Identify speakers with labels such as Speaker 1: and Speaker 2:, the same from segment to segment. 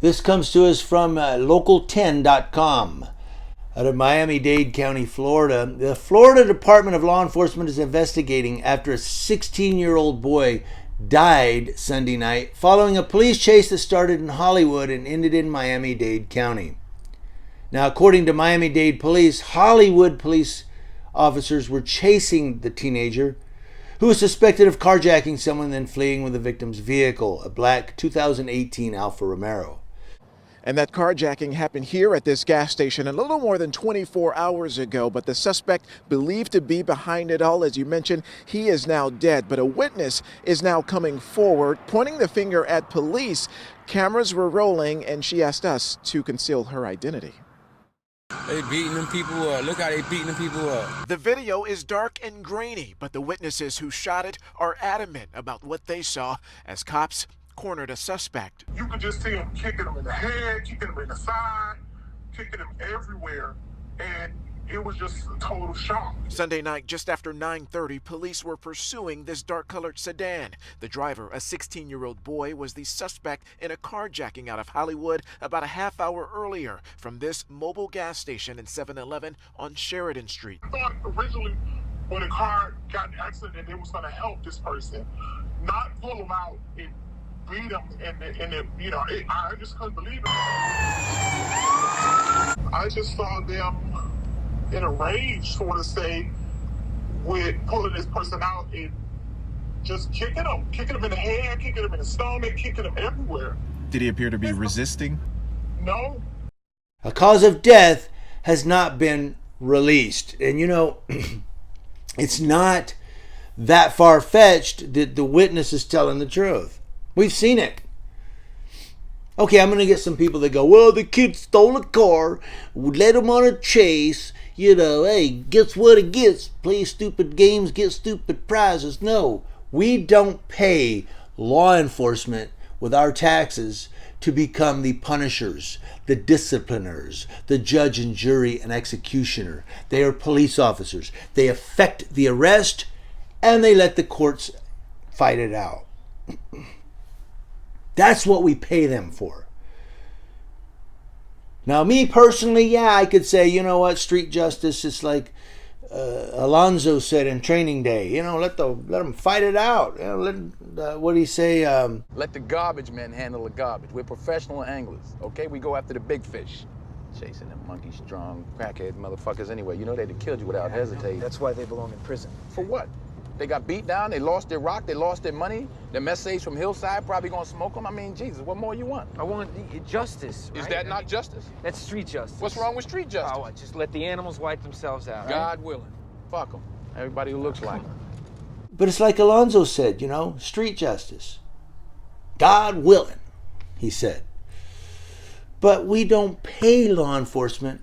Speaker 1: This comes to us from local10.com. Out of Miami-Dade County, Florida. The Florida Department of Law Enforcement is investigating after a 16-year-old boy died Sunday night following a police chase that started in Hollywood and ended in Miami-Dade County. Now, according to Miami-Dade police, Hollywood police officers were chasing the teenager who was suspected of carjacking someone and then fleeing with the victim's vehicle, a black 2018 Alfa Romero.
Speaker 2: And that carjacking happened here at this gas station a little more than 24 hours ago, but the suspect believed to be behind it all, as you mentioned, he is now dead. But a witness is now coming forward, pointing the finger at police. Cameras were rolling, and she asked us to conceal her identity.
Speaker 3: They beating them people up. Look how they beating them people up.
Speaker 2: The video is dark and grainy, but the witnesses who shot it are adamant about what they saw as cops cornered a suspect.
Speaker 4: You could just see him kicking him in the head, kicking him in the side, kicking him everywhere, and it was just a total shock.
Speaker 2: Sunday night, just after 9:30, police were pursuing this dark-colored sedan. The driver, a 16-year-old boy, was the suspect in a carjacking out of Hollywood about a half hour earlier from this mobile gas station in 7-Eleven on Sheridan Street.
Speaker 4: I thought originally when the car got in an accident, it was going to help this person, not pull him out and beat him, I just couldn't believe it. I just saw them in a rage, sort of say, with pulling this person out and just kicking him in the head, kicking him in the stomach, kicking him everywhere.
Speaker 2: Did he appear to be resisting?
Speaker 4: No.
Speaker 1: A cause of death has not been released. And it's not that far-fetched that the witness is telling the truth. We've seen it. Okay, I'm going to get some people that go, well, the kid stole a car, led him on a chase, hey, guess what it gets? Play stupid games, get stupid prizes. No, we don't pay law enforcement with our taxes to become the punishers, the discipliners, the judge and jury and executioner. They are police officers. They effect the arrest and they let the courts fight it out. That's what we pay them for. Now, me personally, I could say, you know what, street justice is like Alonzo said in Training Day. Let them fight it out. What do you say?
Speaker 3: Let the garbage men handle the garbage. We're professional anglers, okay? We go after the big fish. Chasing them monkey-strong, crackhead motherfuckers anyway. They'd have killed you without hesitating.
Speaker 5: That's why they belong in prison.
Speaker 3: For what? They got beat down, they lost their rock, they lost their money. Their messages from Hillside probably gonna smoke them. I mean, Jesus, what more you want?
Speaker 5: I want justice, right?
Speaker 3: Is that not justice?
Speaker 5: That's street justice.
Speaker 3: What's wrong with street justice?
Speaker 5: Oh, just let the animals wipe themselves out.
Speaker 3: God willing. Fuck them. Everybody who looks like them.
Speaker 1: But it's like Alonzo said, street justice. God willing, he said. But we don't pay law enforcement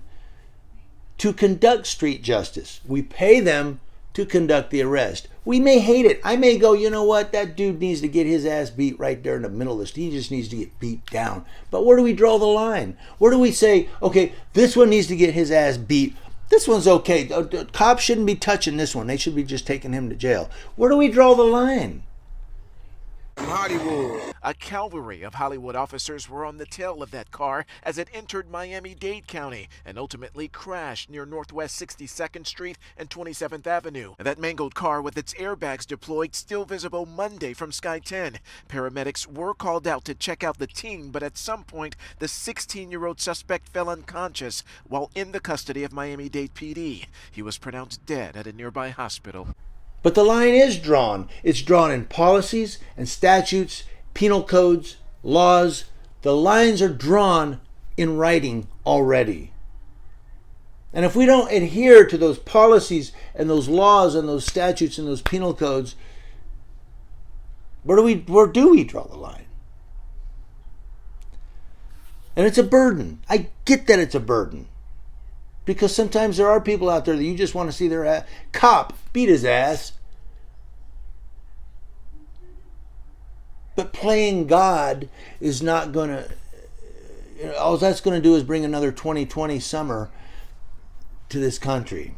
Speaker 1: to conduct street justice. We pay them to conduct the arrest. We may hate it. I may go, you know what, that dude needs to get his ass beat right there in the middle of this. He just needs to get beat down. But where do we draw the line? Where do we say, okay, this one needs to get his ass beat. This one's okay. Cops shouldn't be touching this one. They should be just taking him to jail. Where do we draw the line?
Speaker 3: Hollywood.
Speaker 2: A cavalry of Hollywood officers were on the tail of that car as it entered Miami-Dade County and ultimately crashed near Northwest 62nd Street and 27th Avenue. That mangled car with its airbags deployed still visible Monday from Sky 10. Paramedics were called out to check out the teen, but at some point, the 16-year-old suspect fell unconscious while in the custody of Miami-Dade PD. He was pronounced dead at a nearby hospital.
Speaker 1: But the line is drawn. It's drawn in policies and statutes, penal codes, laws. The lines are drawn in writing already. And if we don't adhere to those policies and those laws and those statutes and those penal codes, where do we draw the line? And it's a burden. I get that it's a burden. Because sometimes there are people out there that you just want to see their cop beat his ass. But playing God is not going to, all that's going to do is bring another 2020 summer to this country.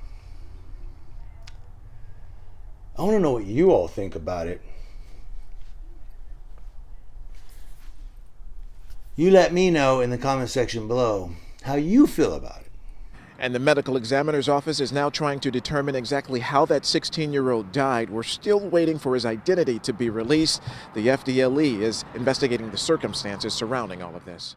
Speaker 1: I want to know what you all think about it. You let me know in the comment section below how you feel about it.
Speaker 2: And the medical examiner's office is now trying to determine exactly how that 16-year-old died. We're still waiting for his identity to be released. The FDLE is investigating the circumstances surrounding all of this.